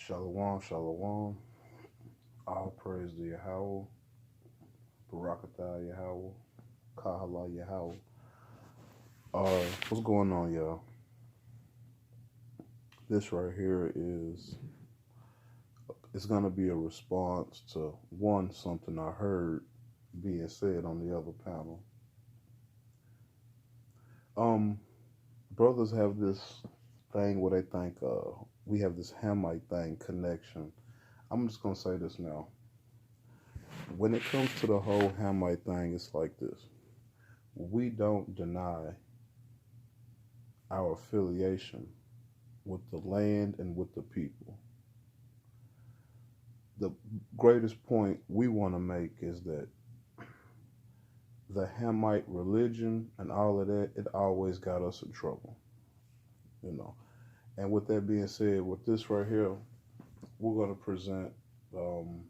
Shalom, shalom. All praise to Yahweh, Barakatah Yahweh, Kahala Yahweh. What's going on, y'all? This right here it's gonna be a response to one something I heard being said on the other panel. Um, Brothers have this thing where they think we have this Hamite thing connection. I'm just gonna say this now. When it comes to the whole Hamite thing, it's like this. We don't deny our affiliation with the land and with the people. The greatest point we want to make is that the Hamite religion and all of that, it always got us in trouble, you know. And with that being said, with this right here, we're going to present um,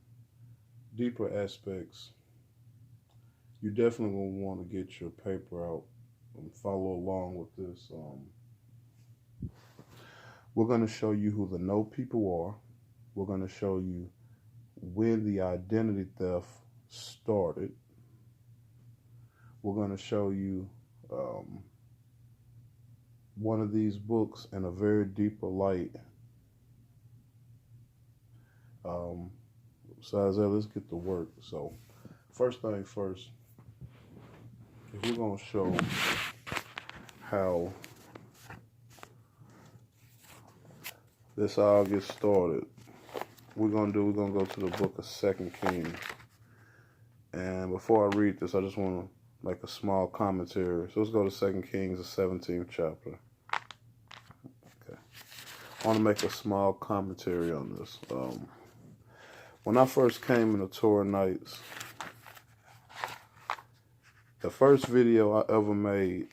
deeper aspects. You definitely will want to get your paper out and follow along with this. We're going to show you who the no people are. We're going to show you when the identity theft started. We're going to show you one of these books in a very deeper light. Besides that, let's get to work. So, first thing first, if we're going to show how this all gets started, we're going to go to the book of 2 Kings. And before I read this, I just want to make a small commentary. So let's go to 2 Kings, the 17th chapter. Okay. I want to make a small commentary on this. When I first came into Torah Nights, the first video I ever made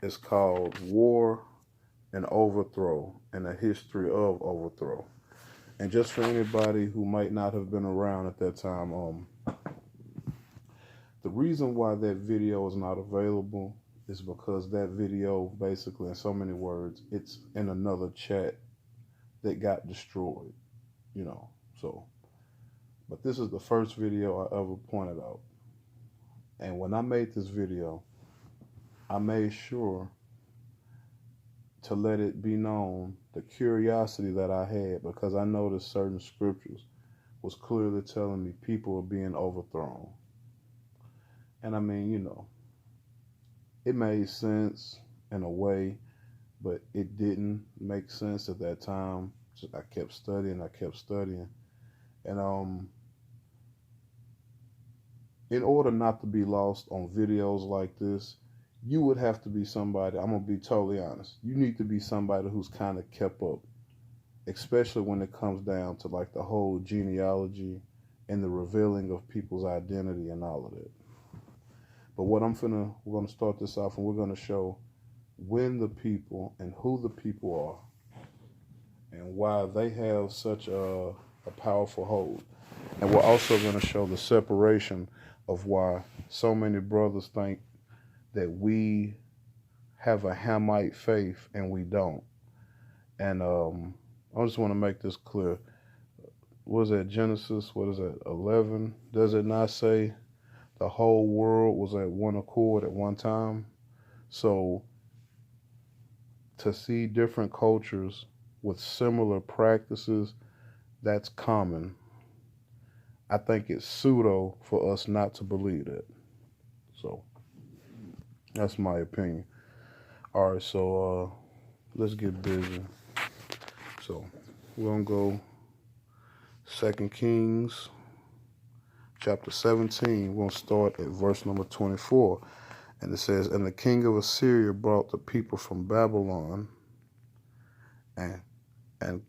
is called War and Overthrow and a History of Overthrow. And just for anybody who might not have been around at that time, the reason why that video is not available is because that video, basically, in so many words, it's in another chat that got destroyed, you know. So, but this is the first video I ever pointed out. And when I made this video, I made sure to let it be known the curiosity that I had, because I noticed certain scriptures was clearly telling me people are being overthrown. And I mean, you know, it made sense in a way, but it didn't make sense at that time. So I kept studying. And in order not to be lost on videos like this, you would have to be somebody, I'm going to be totally honest, you need to be somebody who's kind of kept up, especially when it comes down to like the whole genealogy and the revealing of people's identity and all of that. But we're going to start this off, and we're going to show when the people and who the people are and why they have such a powerful hold. And we're also going to show the separation of why so many brothers think that we have a Hamite faith and we don't. And I just want to make this clear. What is that, Genesis? What is that, 11? Does it not say the whole world was at one accord at one time? So to see different cultures with similar practices, that's common. I think it's pseudo for us not to believe that. So that's my opinion. All right, so let's get busy. So we're going to go 2 Kings chapter 17. We're going to start at verse number 24. And it says, "And the king of Assyria brought the people from Babylon and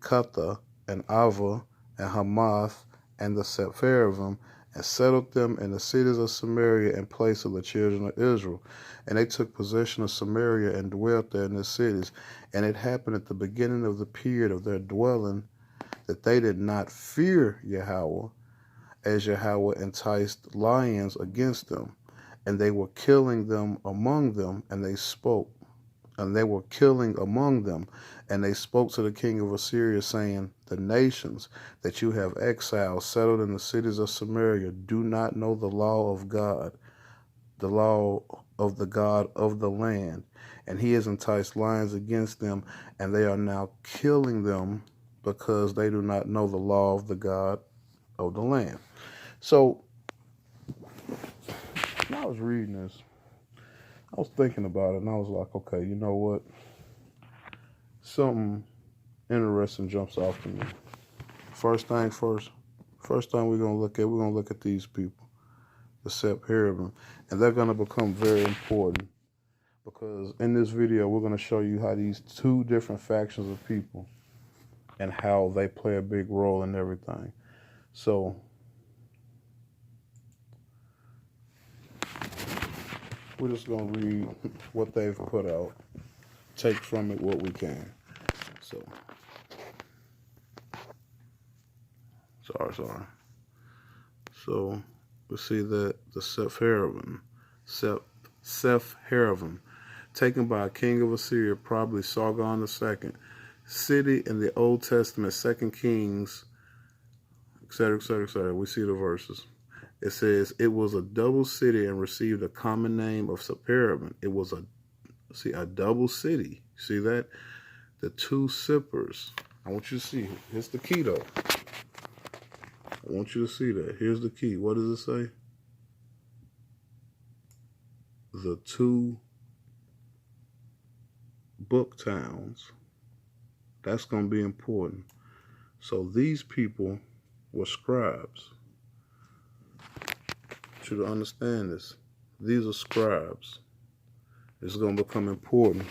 Cutha and Ava and Hamath and the Sepharvaim, and settled them in the cities of Samaria in place of the children of Israel. And they took possession of Samaria and dwelt there in the cities. And it happened at the beginning of the period of their dwelling that they did not fear Yahweh, as Yahweh enticed lions against them. And they were killing them among them, and they spoke, and they were killing among them. And they spoke to the king of Assyria, saying, the nations that you have exiled, settled in the cities of Samaria, do not know the law of God, the law of the God of the land. And he has enticed lions against them, and they are now killing them because they do not know the law of the God of the land. So, when I was reading this, I was thinking about it, and I was like, okay, you know what? Something interesting jumps off to me. First thing first. First thing we're gonna look at these people, the Sephardim, and they're gonna become very important because in this video we're gonna show you how these two different factions of people and how they play a big role in everything. So we're just gonna read what they've put out, take from it what we can. So sorry. So we see that the Sephardim, taken by a king of Assyria, probably Sargon II, city in the Old Testament, 2 Kings, etc., etc., etc. We see the verses. It says, it was a double city and received a common name of Sephardim. It was a double city. See that? The two sippers. I want you to see. Here's the key, though. I want you to see that. Here's the key. What does it say? The two book towns. That's going to be important. So these people were scribes. I want you to understand this. These are scribes. It's going to become important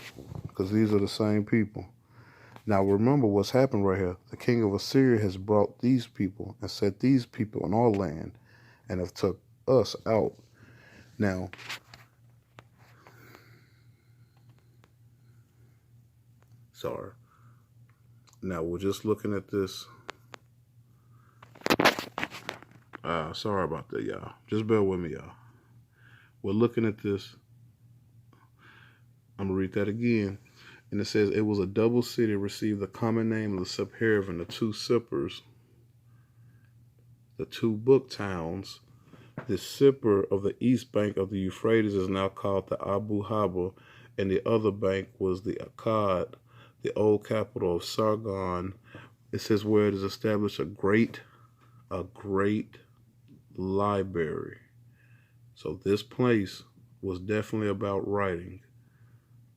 because these are the same people. Now remember what's happened right here. The king of Assyria has brought these people and set these people in our land and have took us out. Now, now we're just looking at this. Sorry about that, y'all. Just bear with me, y'all. We're looking at this. I'm going to read that again. And it says, it was a double city, received the common name of the Sephardim, the two sippers, the two book towns. The sipper of the east bank of the Euphrates is now called the Abu Habba, and the other bank was the Akkad, the old capital of Sargon. It says where it is established a great library. So this place was definitely about writing.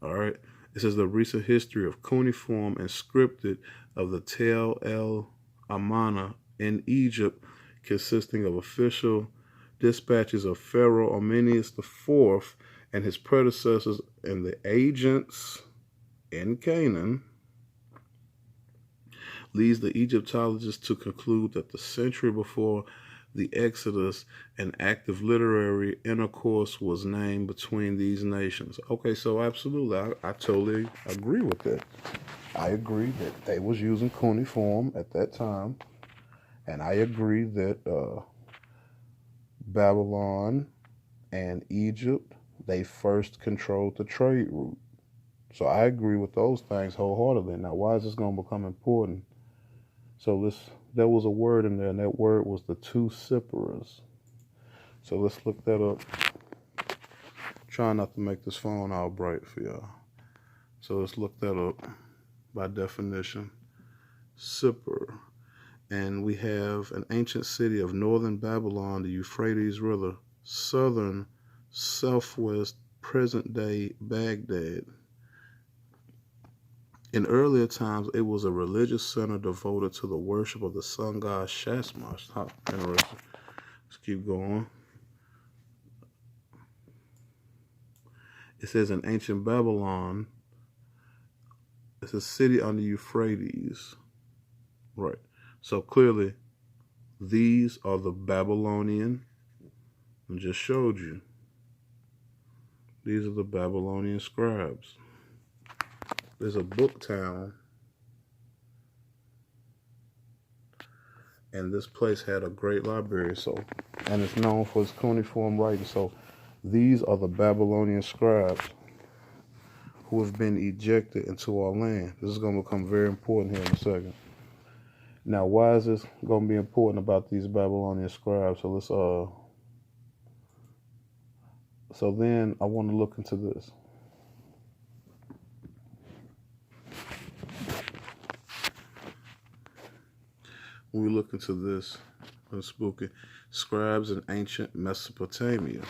All right. It says the recent history of cuneiform and scripted of the Tel El Amarna in Egypt, consisting of official dispatches of Pharaoh Arminius IV and his predecessors and the agents in Canaan, leads the Egyptologists to conclude that the century before the Exodus, an active literary intercourse was named between these nations. Okay, so absolutely, I totally agree with that. I agree that they was using cuneiform at that time, and I agree that Babylon and Egypt, they first controlled the trade route. So I agree with those things wholeheartedly. Now, why is this going to become important? So there was a word in there, and that word was the two sipperers. So let's look that up. Trying not to make this phone all bright for y'all. So let's look that up by definition. Sipper. And we have an ancient city of northern Babylon, the Euphrates River, southern, southwest, present-day Baghdad. In earlier times, it was a religious center devoted to the worship of the sun god Shamash. How interesting. Let's keep going. It says in ancient Babylon, it's a city on the Euphrates. Right. So clearly, these are the Babylonian. I just showed you. These are the Babylonian scribes. There's a book town, and this place had a great library. So, and it's known for its cuneiform writing. So, these are the Babylonian scribes. who have been ejected into our land. This is going to become very important here in a second. Now, why is this going to be important about these Babylonian scribes? So then I want to look into this. When we look into this, spooky scribes in ancient Mesopotamia.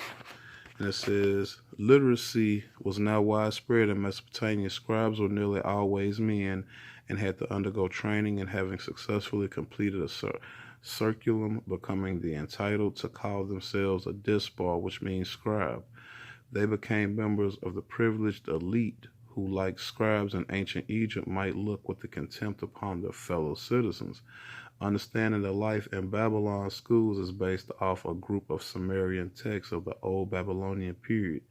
And it says, literacy was now widespread in Mesopotamia. Scribes were nearly always men and had to undergo training, and having successfully completed a circulum, becoming the entitled to call themselves a dispar, which means scribe. They became members of the privileged elite who, like scribes in ancient Egypt, might look with contempt upon their fellow citizens. Understanding the life in Babylon schools is based off a group of Sumerian texts of the old Babylonian period.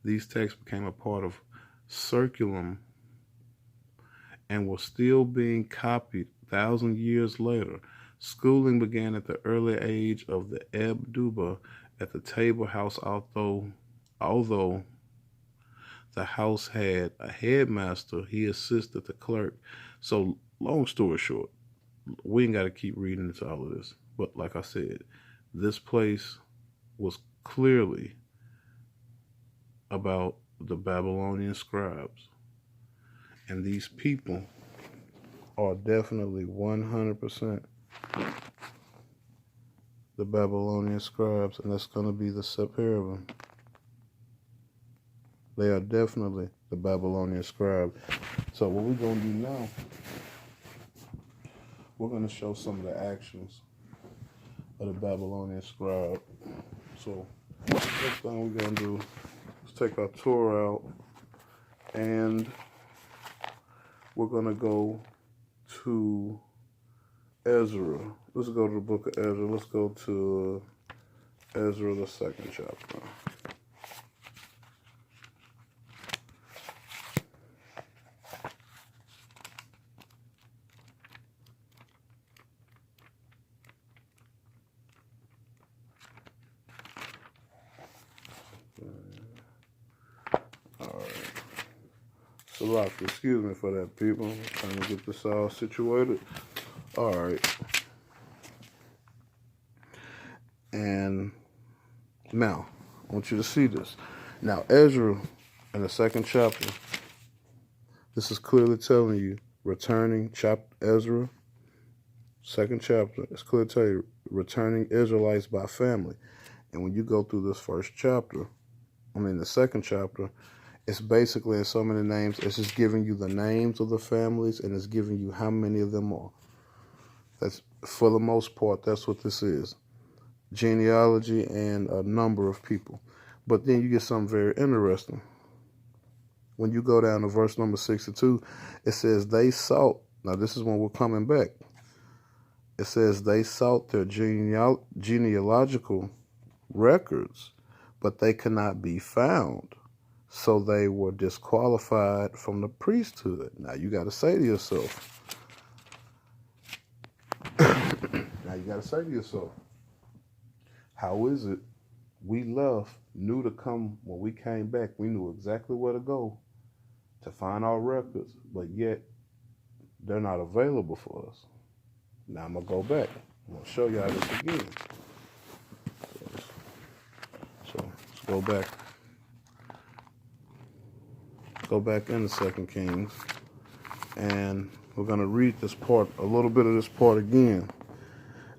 These texts became a part of circulum and were still being copied 1,000 years later. Schooling began at the early age of the Ebduba at the table house, although the house had a headmaster, he assisted the clerk. So, long story short, we ain't got to keep reading into all of this. But like I said, this place was clearly about the Babylonian scribes. And these people are definitely 100% the Babylonian scribes. And that's going to be the Sephardim. They are definitely the Babylonian scribes. So what we're going to do now, we're going to show some of the actions of the Babylonian scribe. So, first thing we're going to do is take our Torah out, and we're going to go to Ezra. Let's go to the book of Ezra. Let's go to Ezra, the 2nd chapter. Excuse me for that, people. I'm trying to get this all situated. All right. And now, I want you to see this. Now, Ezra, in the 2nd chapter, this is clearly telling you, returning, Ezra, 2nd chapter, it's clearly telling you, returning Israelites by family. And when you go through this the 2nd chapter, it's basically, in so many names, it's just giving you the names of the families, and it's giving you how many of them are. That's, for the most part, that's what this is. Genealogy and a number of people. But then you get something very interesting. When you go down to verse number 62, it says, they sought, now this is when we're coming back. It says, they sought their genealogical records, but they could not be found. So they were disqualified from the priesthood. Now you got to say to yourself, how is it we left, knew to come when we came back, we knew exactly where to go to find our records, but yet they're not available for us. Now I'm going to go back. I'm going to show y'all this again. So let's go back. Go back into 2 Kings, and we're going to read this part, a little bit of this part again.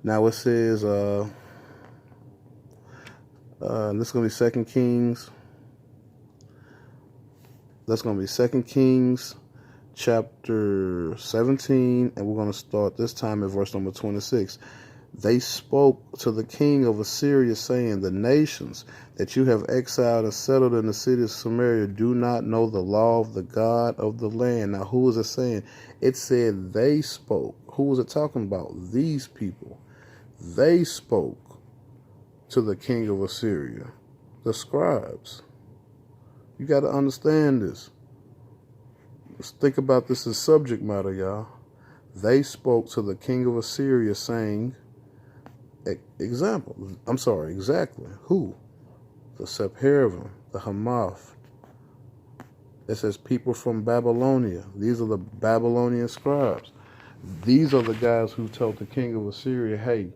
Now it says, this is going to be 2 Kings. That's going to be 2 Kings chapter 17, and we're going to start this time at verse number 26. They spoke to the king of Assyria, saying, the nations that you have exiled and settled in the city of Samaria do not know the law of the God of the land. Now, who is it saying? It said they spoke. Who was it talking about? These people. They spoke to the king of Assyria, the scribes. You got to understand this. Let's think about this as subject matter, y'all. They spoke to the king of Assyria, saying, exactly. Who? The Sephardim, the Hamath, It says people from Babylonia. These are the Babylonian scribes. These are the guys who told the king of Assyria, hey,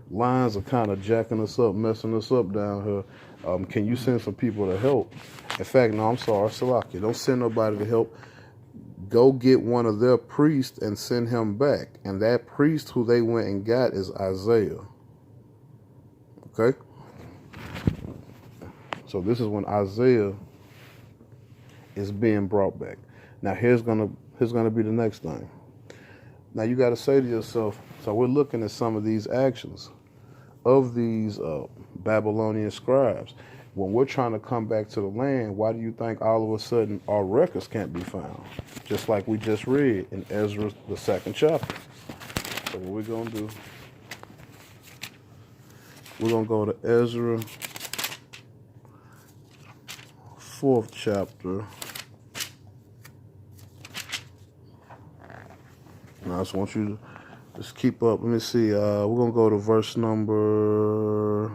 lions are kind of jacking us up, messing us up down here. Can you send some people to help? In fact, no, I'm sorry, Salakia. Don't send nobody to help. Go get one of their priests and send him back. And that priest who they went and got is Isaiah. Okay? So this is when Isaiah is being brought back. Now here's gonna be the next thing. Now you got to say to yourself, so we're looking at some of these actions of these Babylonian scribes. When we're trying to come back to the land, why do you think all of a sudden our records can't be found? Just like we just read in Ezra, the 2nd chapter. So what we're going to do, we're going to go to Ezra, 4th chapter. Now I just want you to just keep up. Let me see. We're going to go to verse number...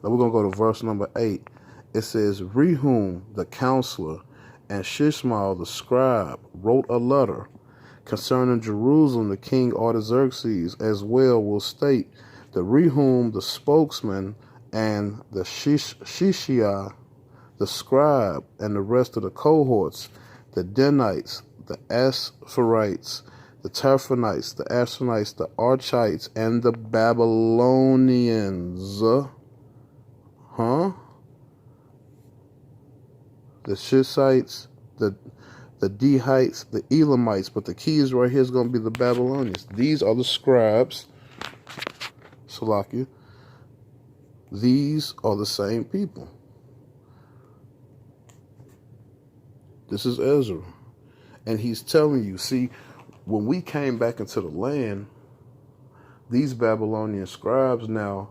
Now we're going to go to verse number 8. It says, Rehum, the counselor, and Shishmael, the scribe, wrote a letter concerning Jerusalem. The king Artaxerxes as well will state that Rehum, the spokesman, and the Shishai, the scribe, and the rest of the cohorts, the Denites, the Aspherites, the Terphonites, the Ashenites, the Archites, and the Babylonians, the Shishites, the Dehites, the Elamites, but the keys right here is going to be the Babylonians. These are the scribes, Salakia. These are the same people. This is Ezra. And he's telling you, see, when we came back into the land, these Babylonian scribes now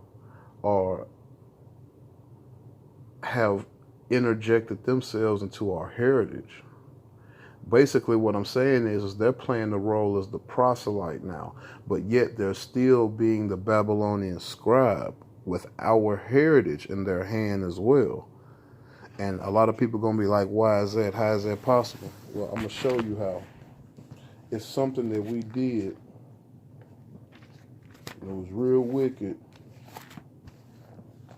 have interjected themselves into our heritage. Basically what I'm saying is they're playing the role as the proselyte now, but yet they're still being the Babylonian scribe with our heritage in their hand as well. And a lot of people are going to be like, why is that? How is that possible? Well, I'm going to show you how. It's something that we did. It was real wicked.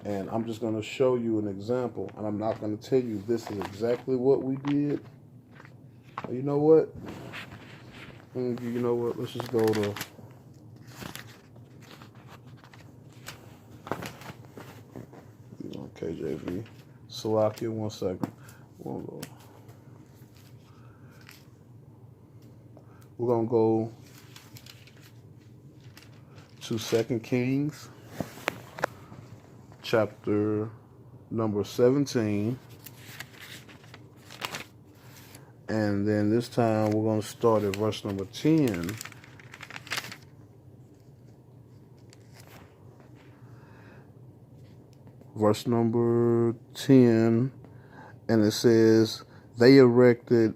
And I'm just going to show you an example. And I'm not going to tell you this is exactly what we did. You know what? You know what? Let's just go to... KJV. Salakia, 1 second. We're going to go to 2 Kings, chapter number 17. And then this time we're going to start at verse number 10. Verse number 10, and it says, They erected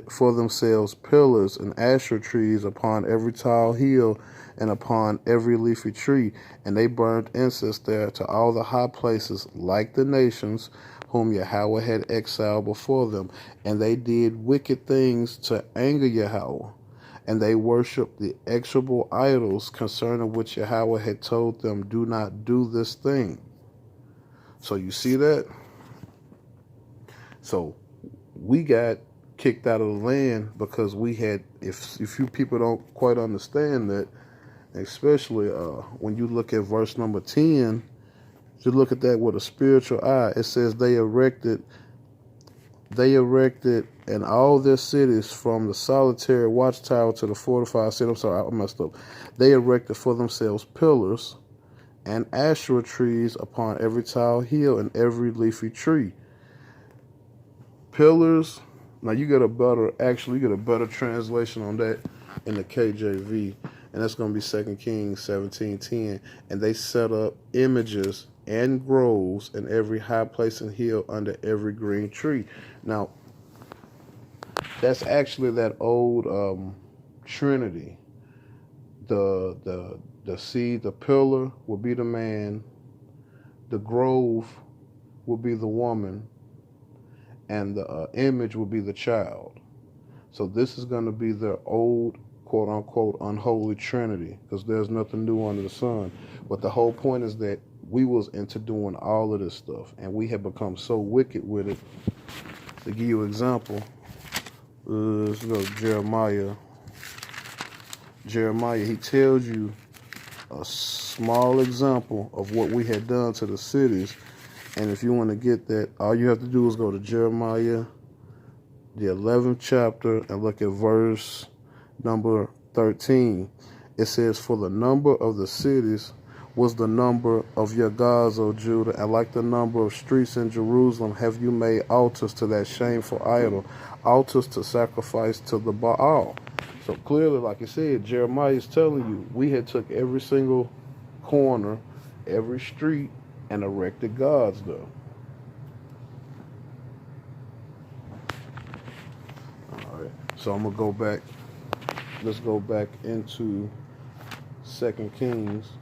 for themselves pillars and Asher trees upon every tall hill and upon every leafy tree, and they burned incense there to all the high places, like the nations whom Yahweh had exiled before them. And they did wicked things to anger Yahweh, and they worshipped the execrable idols concerning which Yahweh had told them, Do not do this thing. So you see that? So we got kicked out of the land because we had, if you people don't quite understand that, especially when you look at verse number 10, you look at that with a spiritual eye. It says they erected in all their cities, from the solitary watchtower to the fortified city. I'm sorry, I messed up. They erected for themselves pillars and Asherah trees upon every tall hill and every leafy tree. Pillars. Now you get a better translation on that in the KJV, and that's going to be 2 Kings 17:10. And they set up images and groves in every high place and hill under every green tree. Now that's actually that old Trinity. The seed, the pillar will be the man, the grove will be the woman, and the image will be the child. So this is going to be their old, quote unquote, unholy trinity, because there's nothing new under the sun. But the whole point is that we was into doing all of this stuff, and we have become so wicked with it. To give you an example, let's go to Jeremiah. Jeremiah, he tells you a small example of what we had done to the cities. And if you want to get that, all you have to do is go to Jeremiah, the 11th chapter, and look at verse number 13. It says, "For the number of the cities was the number of your gods, O Judah, and like the number of streets in Jerusalem have you made altars to that shameful idol, altars to sacrifice to the Baal." So clearly, like I said, Jeremiah is telling you, we had took every single corner, every street, and erected gods though. All right, so I'm gonna go back. Let's go back into 2 Kings.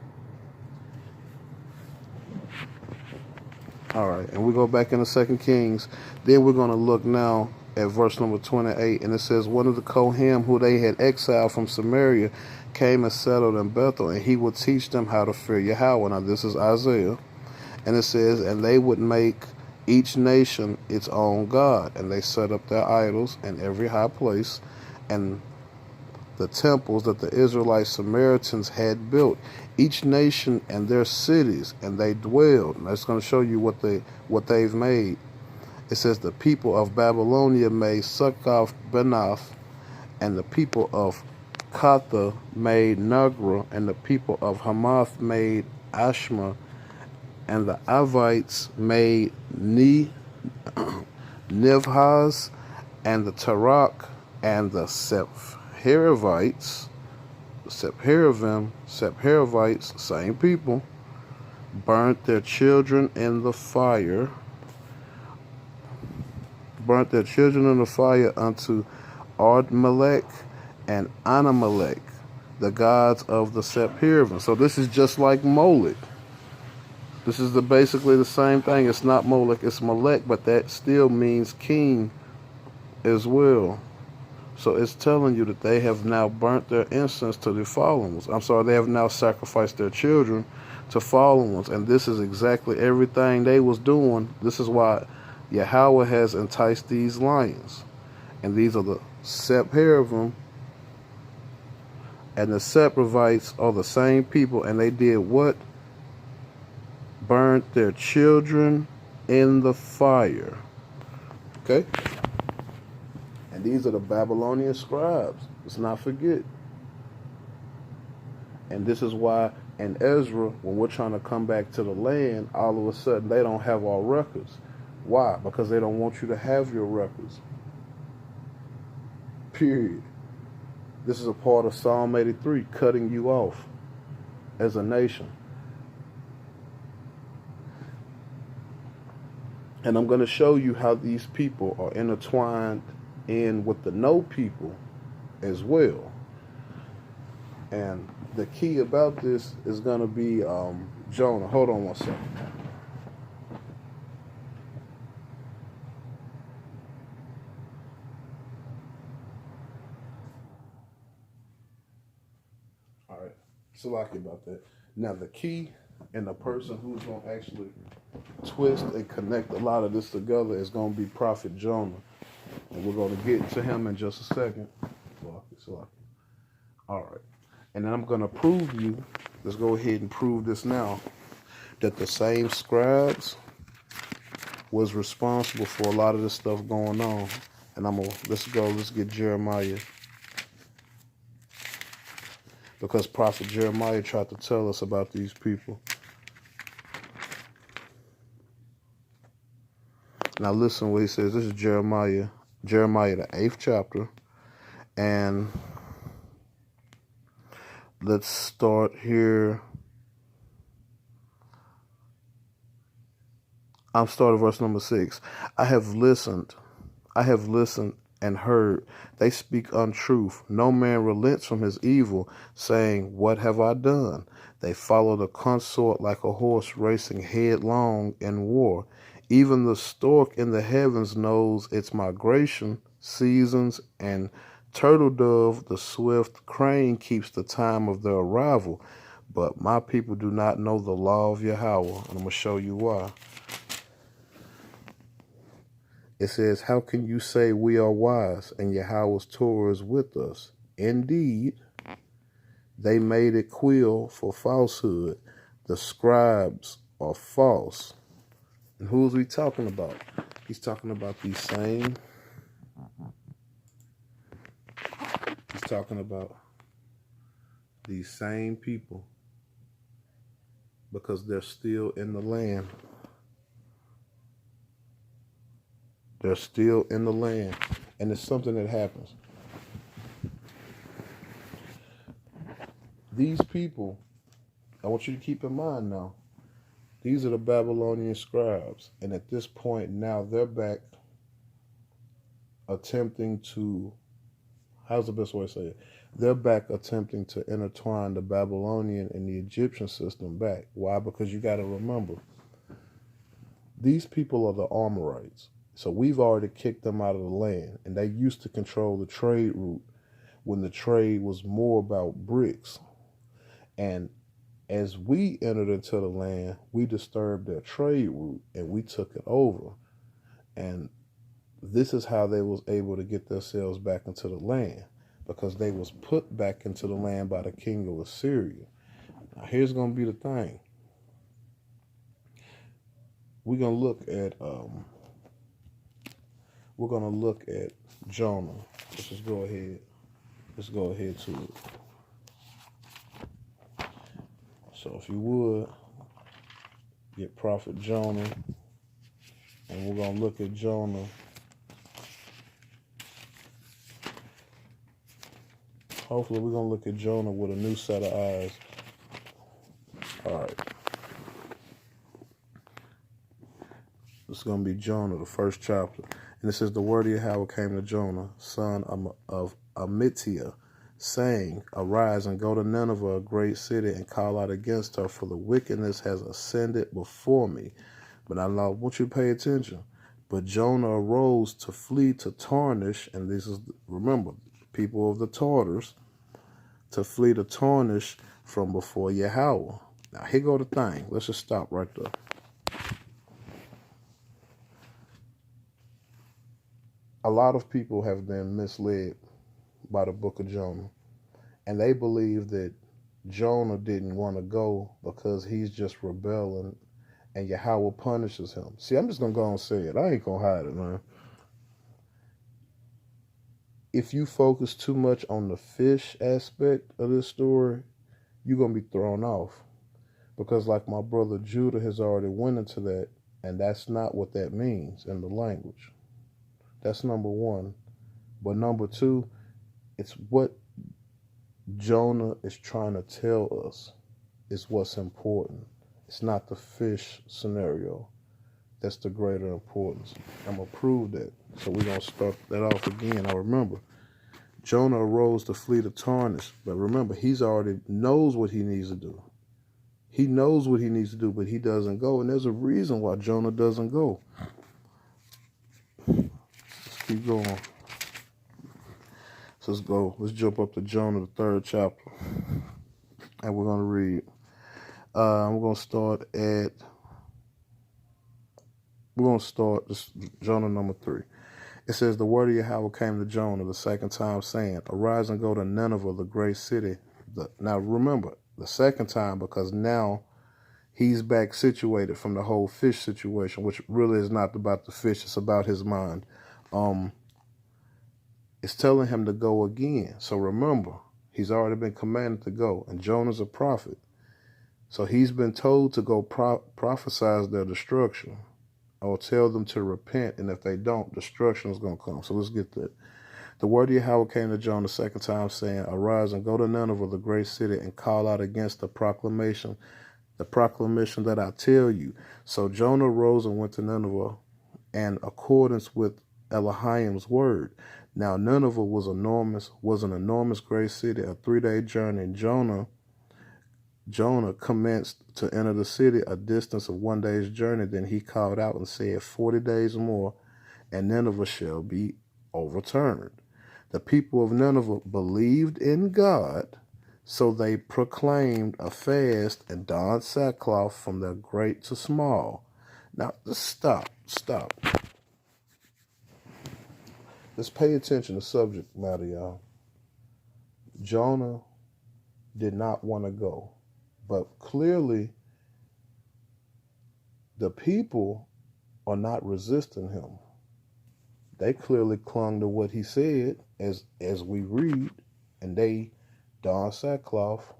All right, and we go back into 2 Kings. Then we're going to look now at verse number 28, and it says, "One of the Kohanim who they had exiled from Samaria came and settled in Bethel, and he would teach them how to fear Yahweh." Now this is Isaiah, and it says, "And they would make each nation its own god, and they set up their idols in every high place, and the temples that the Israelite Samaritans had built, each nation and their cities, and they dwelled." And that's going to show you what they've made. It says, "The people of Babylonia made Succoth Benoth, and the people of Katha made Nagra, and the people of Hamath made Ashma, and the Avites made Nivhaz, and the Tarak, and the Sepharvites, same people, burnt their children in the fire, unto Ardmelech and Anamelech, the gods of the Sepharvim." So this is just like Molech. This is basically the same thing. It's not Molech, it's Molech, but that still means king as well. So it's telling you that they have now burnt their incense to the fallen ones. They have now sacrificed their children to fallen ones. And this is exactly everything they was doing. This is why Yahweh has enticed these lions. And these are the Sepharvim. And the Sepharvites are the same people. And they did what? Burnt their children in the fire. Okay? And these are the Babylonian scribes. Let's not forget. And this is why in Ezra, when we're trying to come back to the land, all of a sudden they don't have our records. Why? Because they don't want you to have your records. Period. This is a part of Psalm 83, cutting you off as a nation. And I'm going to show you how these people are intertwined in with the no people as well. And the key about this is going to be Jonah. Hold on one second. All right. Salaki about that. Now the key and the person who's going to actually twist and connect a lot of this together is going to be Prophet Jonah. And we're going to get to him in just a second. All right. And then I'm going to prove you, let's go ahead and prove this now, that the same scribes was responsible for a lot of this stuff going on. And let's get Jeremiah. Because Prophet Jeremiah tried to tell us about these people. Now listen what he says. This is Jeremiah, the 8th chapter. And let's start here. I'm starting verse number 6. I have listened and heard. They speak untruth. No man relents from his evil, saying, "What have I done?" They follow the consort like a horse racing headlong in war. Even the stork in the heavens knows its migration seasons, and turtle dove, the swift crane, keeps the time of their arrival. But my people do not know the law of Yahweh. And I'm going to show you why. It says, how can you say we are wise and Yahweh's Torah is with us? Indeed, they made it quill for falsehood. The scribes are false. And who is he talking about? He's talking about these same. He's talking about these same people because they're still in the land. They're still in the land. And it's something that happens. These people, I want you to keep in mind now, these are the Babylonian scribes. And at this point now, they're back attempting to, how's the best way to say it? They're back attempting to intertwine the Babylonian and the Egyptian system back. Why? Because you got to remember, these people are the Amorites. So we've already kicked them out of the land. And they used to control the trade route when the trade was more about bricks. And as we entered into the land, we disturbed their trade route and we took it over. And this is how they was able to get themselves back into the land, because they was put back into the land by the king of Assyria. Now here's going to be the thing. We're going to look at Jonah. Let's just go ahead. Let's go ahead to it. So if you would, get Prophet Jonah, and we're going to look at Jonah. Hopefully we're going to look at Jonah with a new set of eyes. All right. This is going to be Jonah, the first chapter. And it says, the word of Yahweh came to Jonah, son of Amittai, saying, arise and go to Nineveh, a great city, and call out against her, for the wickedness has ascended before me. But I want you to pay attention. But Jonah arose to flee to Tarshish, and this is, remember, people of the Tartars, to flee to Tarshish from before Yahweh. Now here go the thing. Let's just stop right there. A lot of people have been misled by the book of Jonah, and they believe that Jonah didn't want to go because he's just rebelling and Yahweh punishes him. See, I'm just going to go and say it. I ain't going to hide it, man. If you focus too much on the fish aspect of this story, you're going to be thrown off. Because like my brother Judah has already went into that, and that's not what that means in the language. That's number one. But number two, it's what Jonah is trying to tell us is what's important. It's not the fish scenario. That's the greater importance. I'm going to prove that. So we're going to start that off again. Now remember, Jonah arose to flee to Tarshish. But remember, he's already knows what he needs to do. He knows what he needs to do, but he doesn't go. And there's a reason why Jonah doesn't go. Let's keep going. So let's go. Let's jump up to Jonah, the 3rd chapter. And we're going to read. We're going to start this Jonah number 3. It says, the word of Yahweh came to Jonah the 2nd time, saying, arise and go to Nineveh, the great city. Now remember, the 2nd time, because now he's back situated from the whole fish situation, which really is not about the fish. It's about his mind. It's telling him to go again. So remember, he's already been commanded to go. And Jonah's a prophet. So he's been told to go prophesize their destruction, or tell them to repent. And if they don't, destruction is going to come. So let's get that. The word of Yahweh came to Jonah the 2nd time, saying, arise and go to Nineveh, the great city, and call out against the proclamation that I tell you. So Jonah rose and went to Nineveh in accordance with Elohim's word. Now Nineveh was an enormous great city, a 3-day journey. And Jonah Jonah commenced to enter the city a distance of 1 day's journey. Then he called out and said, 40 days more, and Nineveh shall be overturned. The people of Nineveh believed in God, so they proclaimed a fast and donned sackcloth from their great to small. Now, just stop. Let's pay attention to subject matter, y'all. Jonah did not want to go, but clearly the people are not resisting him. They clearly clung to what he said, as we read, and they donned sackcloth,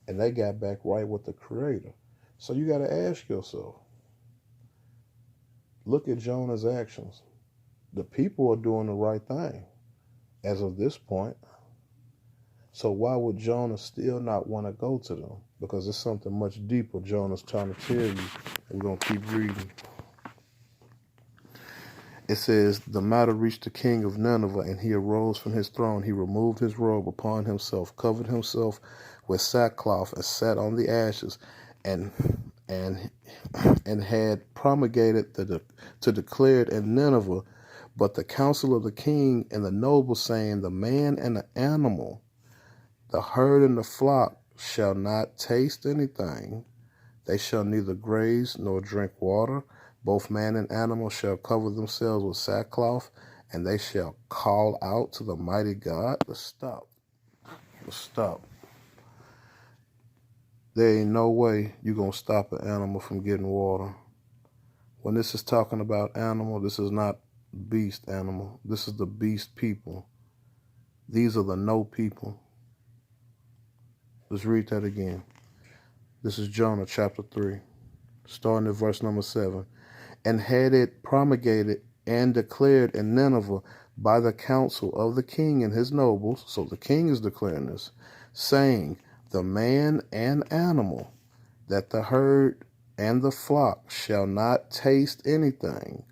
and they got back right with the Creator. So you got to ask yourself, look at Jonah's actions. The people are doing the right thing as of this point. So why would Jonah still not want to go to them? Because it's something much deeper Jonah's trying to tell you. We're going to keep reading. It says, the matter reached the king of Nineveh, and he arose from his throne. He removed his robe upon himself, covered himself with sackcloth, and sat on the ashes, and had promulgated to declare it in Nineveh. But the counsel of the king and the nobles, saying, the man and the animal, the herd and the flock shall not taste anything. They shall neither graze nor drink water. Both man and animal shall cover themselves with sackcloth, and they shall call out to the mighty God. Let's stop. There ain't no way you're going to stop an animal from getting water. When this is talking about animal, this is not beast animal. This is the beast people. These are the no people. Let's read that again. This is Jonah chapter 3, starting at verse number 7. And had it promulgated and declared in Nineveh by the counsel of the king and his nobles, so the king is declaring this, saying, the man and animal, that the herd and the flock shall not taste anything.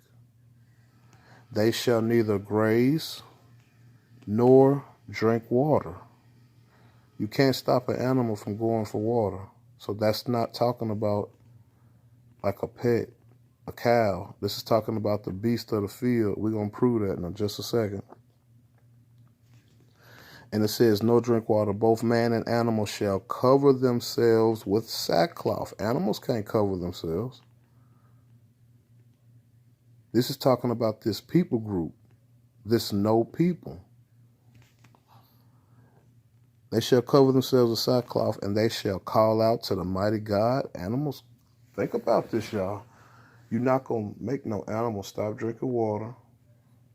They shall neither graze nor drink water. You can't stop an animal from going for water. So that's not talking about like a pet, a cow. This is talking about the beast of the field. We're going to prove that in just a second. And it says, no drink water. Both man and animal shall cover themselves with sackcloth. Animals can't cover themselves. This is talking about this people group, this no people. They shall cover themselves with sackcloth, and they shall call out to the mighty God. Animals, think about this, y'all. You're not going to make no animal stop drinking water.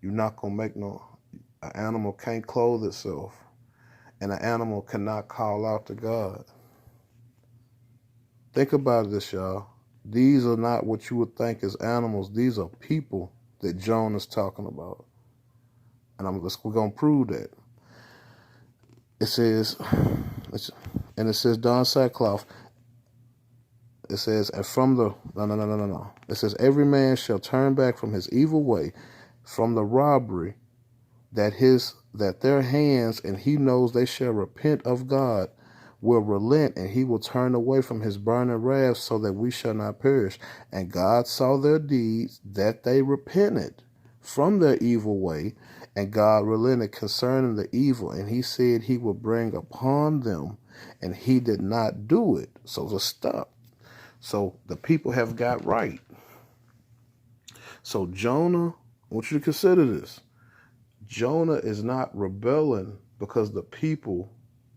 You're not going to make an animal can't clothe itself. And an animal cannot call out to God. Think about this, y'all. These are not what you would think as animals. These are people that Jonah's talking about. And we're going to prove that. It says, don sackcloth. It says, and from the, no. It says, every man shall turn back from his evil way, from the robbery, that their hands, and he knows they shall repent of God, will relent, and he will turn away from his burning wrath, so that we shall not perish. And God saw their deeds, that they repented from their evil way, and God relented concerning the evil, and he said he would bring upon them, and he did not do it. So just stop. So the people have got right. So Jonah, I want you to consider this. Jonah is not rebelling because the people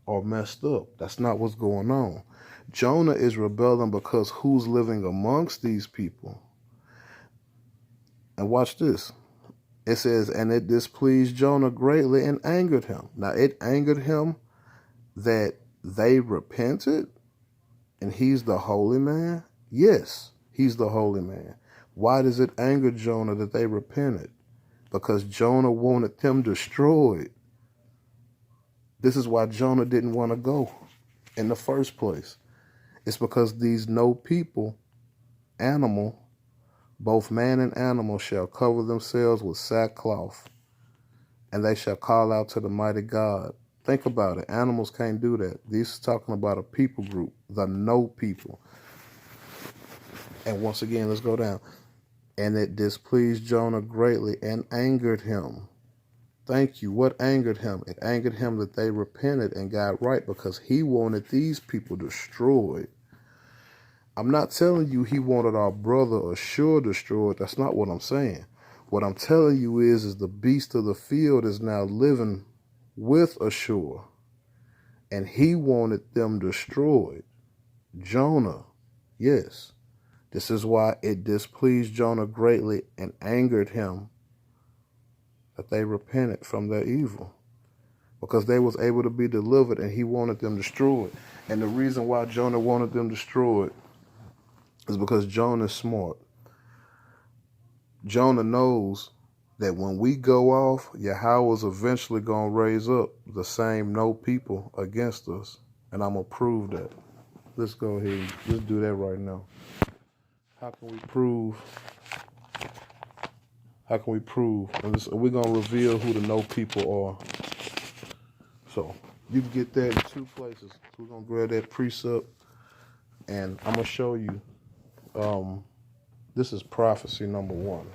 are messed up. That's not what's going on. Jonah is rebelling because who's living amongst these people. And watch this. It says, and it displeased Jonah greatly and angered him. Now, it angered him that they repented and he's the holy man. Yes, he's the holy man. Why does it anger Jonah that they repented? Because Jonah wanted them destroyed. This is why Jonah didn't want to go in the first place. It's because these no people, animal, both man and animal shall cover themselves with sackcloth, and they shall call out to the mighty God. Think about it. Animals can't do that. This is talking about a people group, the no people. And once again, let's go down. And it displeased Jonah greatly and angered him. Thank you. What angered him? It angered him that they repented and got right, because he wanted these people destroyed. I'm not telling you he wanted our brother Ashur destroyed. That's not what I'm saying. What I'm telling you is the beast of the field is now living with Ashur, and he wanted them destroyed. Jonah, yes. This is why it displeased Jonah greatly and angered him that they repented from their evil, because they was able to be delivered, and he wanted them destroyed. And the reason why Jonah wanted them destroyed is because Jonah is smart. Jonah knows that when we go off, Yahweh's eventually going to raise up the same no people against us. And I'm going to prove that. Let's go ahead. Let's do that right now. How can we prove? How can we prove? We're going to reveal who the no people are. So you can get that in two places. We're going to grab that precept, and I'm going to show you. This is prophecy number 1.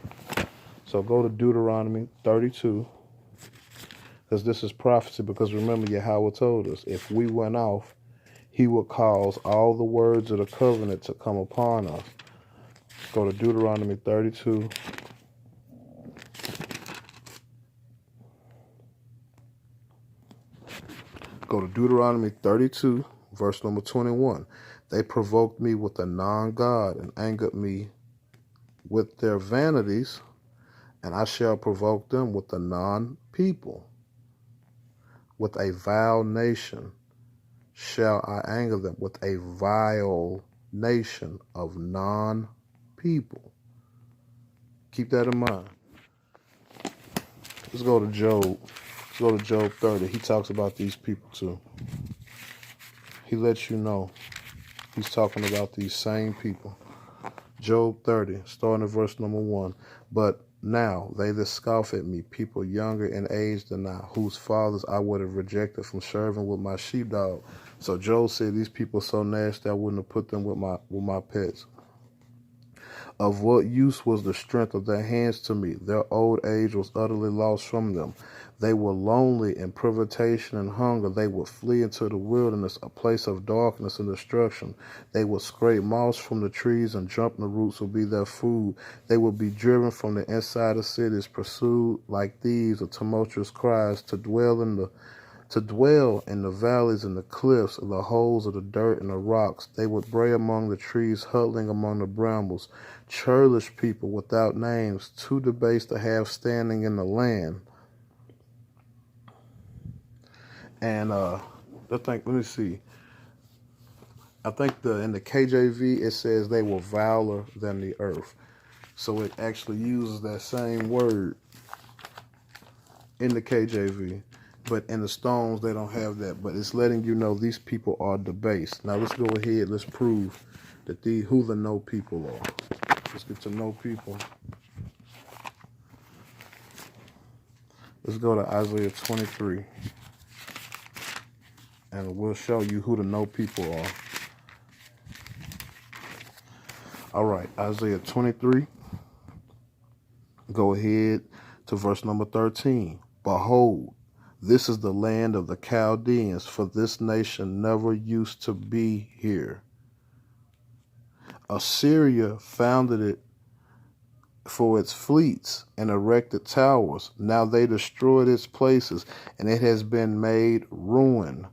So go to Deuteronomy 32, because this is prophecy. Because remember, Yahweh told us if we went off, he would cause all the words of the covenant to come upon us. Go to Deuteronomy 32. Go to Deuteronomy 32, verse number 21. They provoked me with a non-God and angered me with their vanities, and I shall provoke them with a non-people. With a vile nation shall I anger them, with a vile nation of non-people. Keep that in mind. Let's go to Job. Let's go to Job 30. He talks about these people too. He lets you know he's talking about these same people. Job 30, starting at verse number 1. But now they that scoff at me, people younger in age than I, whose fathers I would have rejected from serving with my sheepdog. So Job said these people so nasty I wouldn't have put them with my pets. Of what use was the strength of their hands to me? Their old age was utterly lost from them. They were lonely in privation and hunger. They would flee into the wilderness, a place of darkness and destruction. They would scrape moss from the trees, and jumping the roots would be their food. They would be driven from the inside of cities, pursued like thieves with tumultuous cries, to dwell in the valleys and the cliffs, and the holes of the dirt and the rocks. They would bray among the trees, huddling among the brambles. Churlish people without names, too debased to have standing in the land. And let me see. I think in the KJV it says they were viler than the earth. So it actually uses that same word in the KJV. But in the Stones, they don't have that. But it's letting you know these people are debased. Now let's go ahead. Let's prove that who the no people are. Let's get to know people. Let's go to Isaiah 23. And we'll show you who the no people are. All right, Isaiah 23. Go ahead to verse number 13. Behold, this is the land of the Chaldeans, for this nation never used to be here. Assyria founded it for its fleets and erected towers. Now they destroyed its places, and it has been made ruin.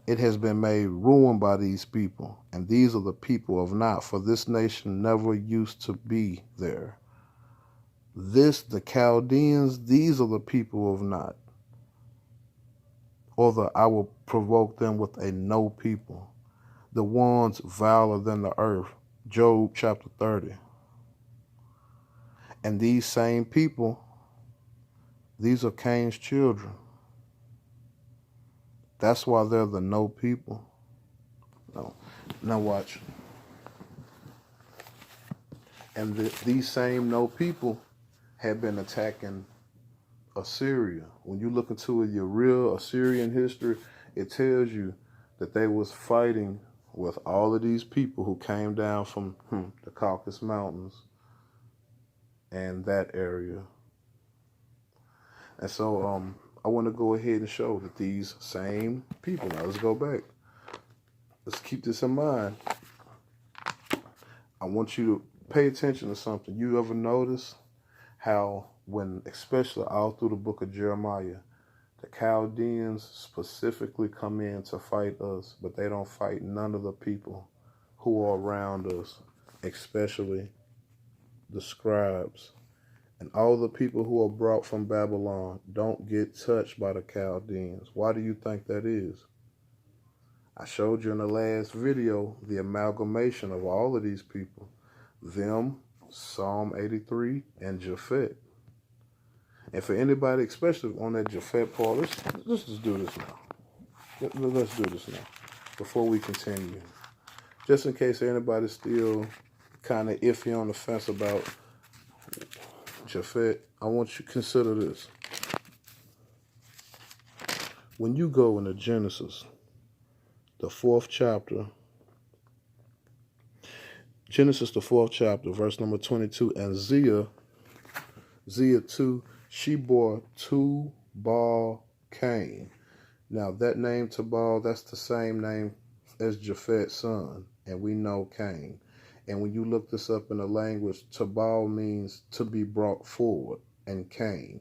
It has been made ruin by these people, and these are the people of Not, for this nation never used to be there. The Chaldeans, these are the people of Not. Or I will provoke them with a no people. The ones viler than the earth. Job chapter 30. And these same people, these are Cain's children. That's why they're the no people. No. Now watch. And these same no people have been attacking Assyria. When you look into your real Assyrian history, it tells you that they was fighting with all of these people who came down from the Caucasus Mountains and that area. And so I want to go ahead and show that these same people, now let's go back. Let's keep this in mind. I want you to pay attention to something. You ever notice how when, especially all through the book of Jeremiah, the Chaldeans specifically come in to fight us, but they don't fight none of the people who are around us, especially the scribes. And all the people who are brought from Babylon don't get touched by the Chaldeans. Why do you think that is? I showed you in the last video the amalgamation of all of these people. Them, Psalm 83, and Japhet. And for anybody, especially on that Japhet part, let's just do this now. Let's do this now before we continue. Just in case anybody's still kind of iffy on the fence about Japhet, I want you to consider this. When you go into Genesis, the 4th chapter, Genesis, the 4th chapter, verse number 22, and Zia too, she bore Tubal Cain. Now that name Tubal, that's the same name as Japhet's son, and we know Cain. And when you look this up in the language, Tubal means to be brought forward, and Cain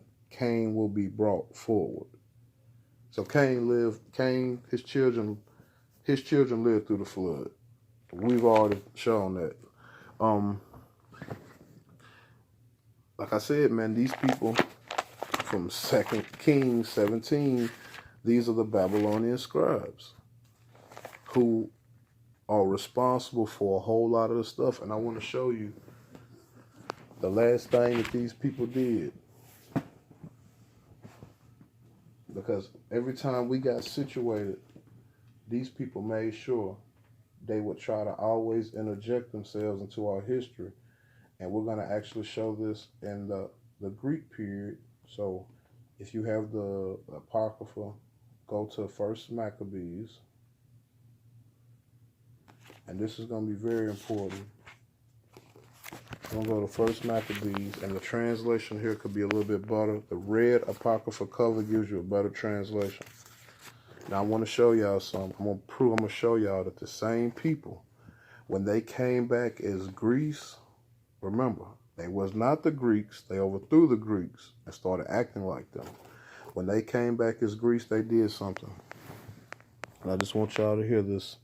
will be brought forward. So his children lived through the flood. We've already shown that. Like I said, man, these people from 2 Kings 17, these are the Babylonian scribes who are responsible for a whole lot of the stuff. And I want to show you the last thing that these people did. Because every time we got situated, these people made sure they would try to always interject themselves into our history. And we're going to actually show this in the Greek period. So if you have the Apocrypha, go to 1st Maccabees. And this is going to be very important. I'm going to go to 1st Maccabees, and the translation here could be a little bit better. The red Apocrypha cover gives you a better translation. Now I want to show y'all something. I'm going to show y'all that the same people, when they came back as Greece, remember, they was not the Greeks. They overthrew the Greeks and started acting like them. When they came back as Greece, they did something. And I just want y'all to hear this.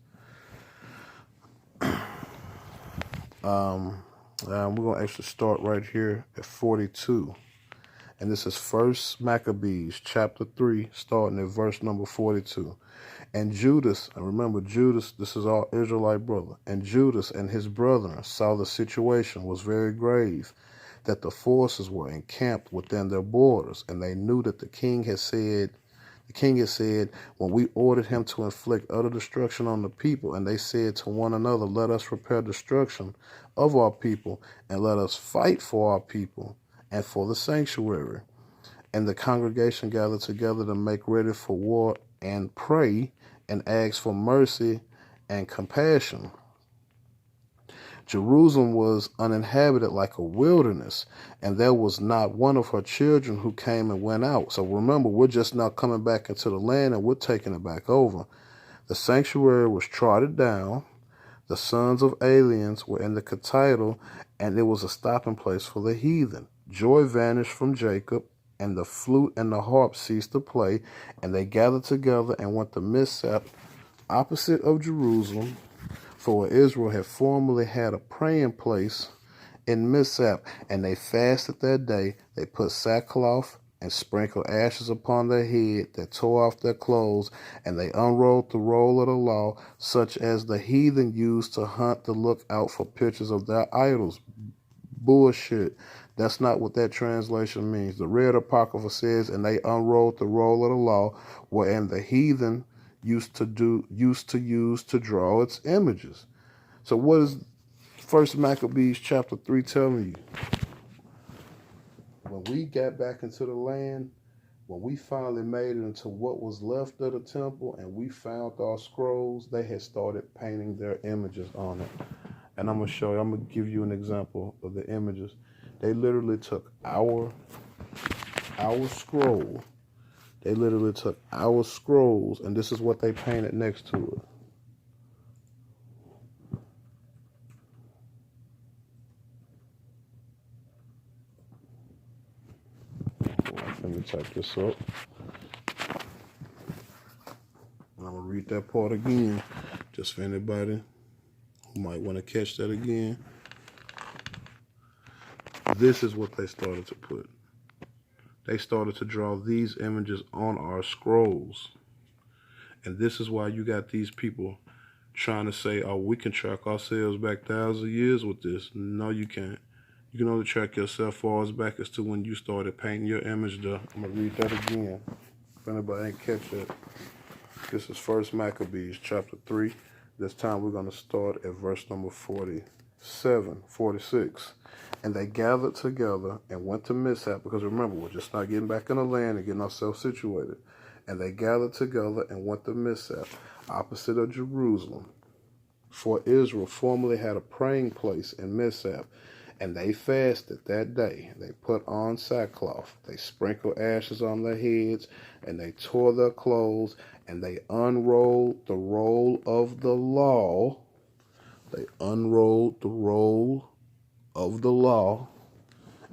We're going to actually start right here at 42. And this is 1st Maccabees, chapter 3, starting at verse number 42. And Judas, and remember Judas, this is our Israelite brother, and Judas and his brethren saw the situation was very grave, that the forces were encamped within their borders, and they knew that the king had said, when we ordered him to inflict utter destruction on the people, and they said to one another, let us prepare destruction of our people, and let us fight for our people and for the sanctuary. And the congregation gathered together to make ready for war and pray and ask for mercy and compassion. Jerusalem was uninhabited like a wilderness, and there was not one of her children who came and went out. So remember, we're just now coming back into the land, and we're taking it back over. The sanctuary was trodden down. The sons of aliens were in the cathedral, and it was a stopping place for the heathen. Joy vanished from Jacob, and the flute and the harp ceased to play, and they gathered together and went to Mizpah, opposite of Jerusalem. For where Israel had formerly had a praying place in Mizpah, and they fasted that day. They put sackcloth and sprinkled ashes upon their head. They tore off their clothes, and they unrolled the roll of the law, such as the heathen used to hunt to look out for pictures of their idols. Bullshit. That's not what that translation means. The red Apocrypha says, and they unrolled the roll of the law, wherein the heathen used to use to draw its images. So what is 1st Maccabees chapter 3 telling you? when we got back into the land, when we finally made it into what was left of the temple and we found our scrolls, they had started painting their images on it. And I'm going to show you, I'm going to give you an example of the images. They literally took our scroll. They literally took our scrolls, and this is what they painted next to it. Let me type this up. I'm going to read that part again, just for anybody who might want to catch that again. This is what they started to put. They started to draw these images on our scrolls. And this is why you got these people trying to say, oh, we can track ourselves back thousands of years with this. No, you can't. You can only track yourself far as back as to when you started painting your image there. I'm going to read that again, if anybody ain't catch that. This is 1 Maccabees, chapter 3. This time we're going to start at verse number 46. And they gathered together and went to Mishap, because remember, we're just not getting back in the land and getting ourselves situated. And they gathered together and went to Mishap, opposite of Jerusalem. For Israel formerly had a praying place in Mishap, and they fasted that day. They put on sackcloth. They sprinkled ashes on their heads, and they tore their clothes, and they unrolled the roll of the law. They unrolled the roll of the law,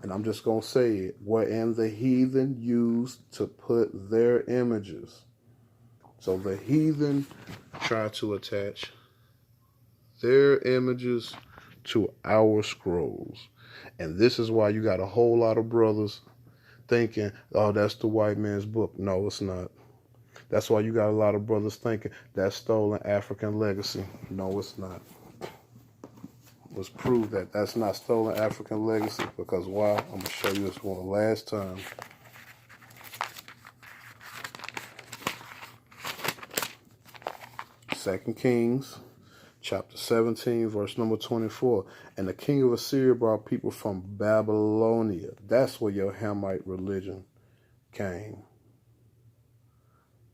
and I'm just going to say it, wherein the heathen used to put their images. So the heathen tried to attach their images to our scrolls. And this is why you got a whole lot of brothers thinking, oh, that's the white man's book. No, it's not. That's why you got a lot of brothers thinking that's stolen African legacy. No, it's not. Let's prove that that's not stolen African legacy, because why? I'm going to show you this one last time. Second Kings, chapter 17, verse number 24. And the king of Assyria brought people from Babylonia. That's where your Hamite religion came.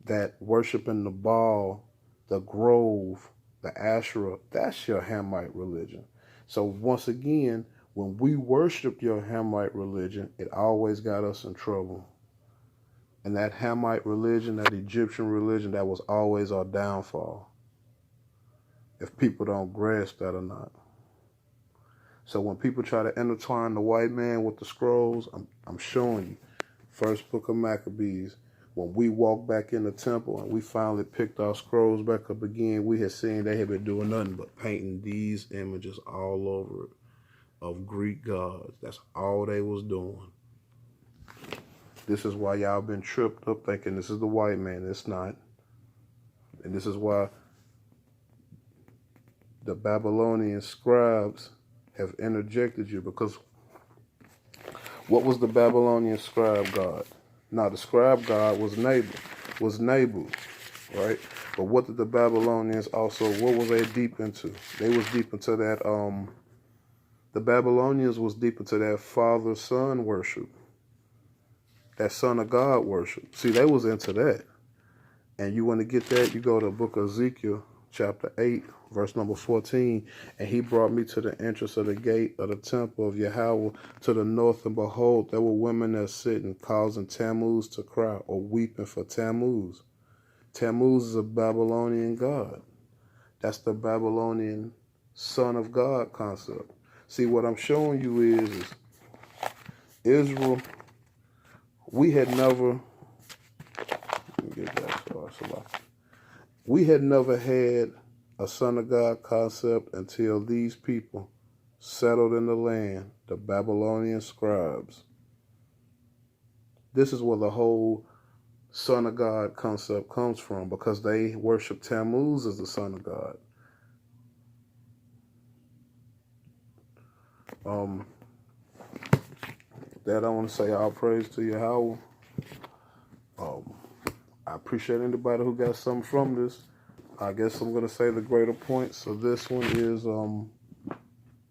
That worshiping the Baal, the Grove, the Asherah, that's your Hamite religion. So once again, when we worship your Hamite religion, it always got us in trouble. And that Hamite religion, that Egyptian religion, that was always our downfall, if people don't grasp that or not. So when people try to intertwine the white man with the scrolls, I'm showing you. First book of Maccabees, when we walked back in the temple and we finally picked our scrolls back up again, we had seen they had been doing nothing but painting these images all over it of Greek gods. That's all they was doing. This is why y'all been tripped up thinking this is the white man. It's not. And this is why the Babylonian Scribes have interjected you, because what was the Babylonian scribe god? Now, the scribe god was Nabu, right? But what did the Babylonians also, what was they deep into? They was deep into that, the Babylonians was deep into that father-son worship, that son of God worship. See, they was into that. And you want to get that, you go to the book of Ezekiel, chapter 8, verse number 14. And he brought me to the entrance of the gate of the temple of Yahweh to the north, and behold, there were women that sitting, causing Tammuz to cry, or weeping for Tammuz. Tammuz is a Babylonian god. That's the Babylonian son of God concept. See, what I'm showing you is Israel, we had never, let me get that started. We had never had a son of God concept until these people settled in the land, the Babylonian Scribes. This is where the whole son of God concept comes from, because they worship Tammuz as the son of God. That I want to say all praise to Yahweh. I appreciate anybody who got something from this. I guess I'm going to say the greater points of this one is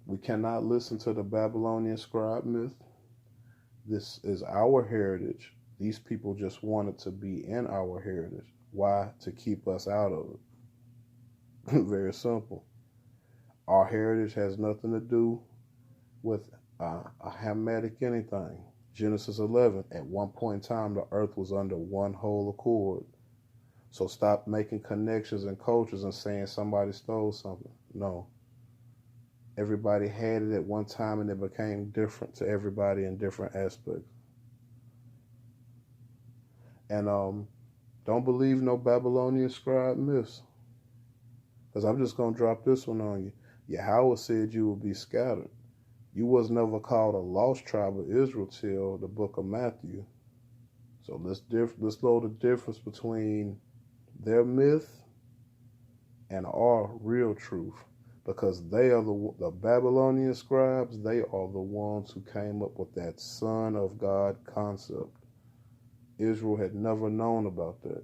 we cannot listen to the Babylonian scribe myth. This is our heritage. These people just wanted to be in our heritage. Why? To keep us out of it. Very simple. Our heritage has nothing to do with a Hamitic anything. Genesis 11, at one point in time, the earth was under one whole accord. So stop making connections and cultures and saying somebody stole something. No. Everybody had it at one time and it became different to everybody in different aspects. And don't believe no Babylonian scribe myths. Because I'm just going to drop this one on you. Yahweh said you would be scattered. You was never called a lost tribe of Israel till the book of Matthew. So let's know the difference between their myth and our real truth. Because they are the Babylonian scribes, they are the ones who came up with that Son of God concept. Israel had never known about that.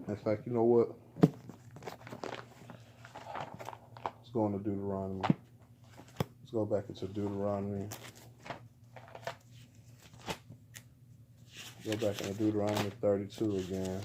In fact, you know what? Let's go into Deuteronomy. Let's go back into Deuteronomy. Go back into Deuteronomy 32 again.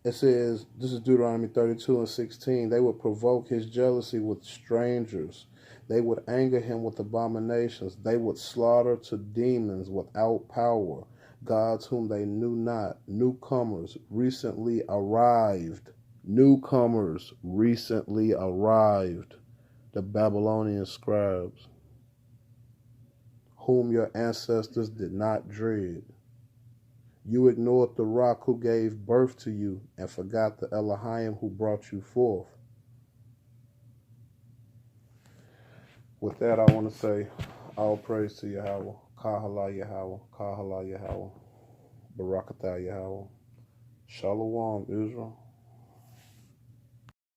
It says, this is Deuteronomy 32 and 16, they would provoke his jealousy with strangers. They would anger him with abominations. They would slaughter to demons without power, gods whom they knew not, newcomers recently arrived. Newcomers recently arrived, the Babylonian scribes, whom your ancestors did not dread. You ignored the rock who gave birth to you and forgot the Elohim who brought you forth. With that, I want to say all praise to Yahweh. Kahala Yahweh. Kahala Yahweh. Barakatah Yahweh. Shalom, Israel.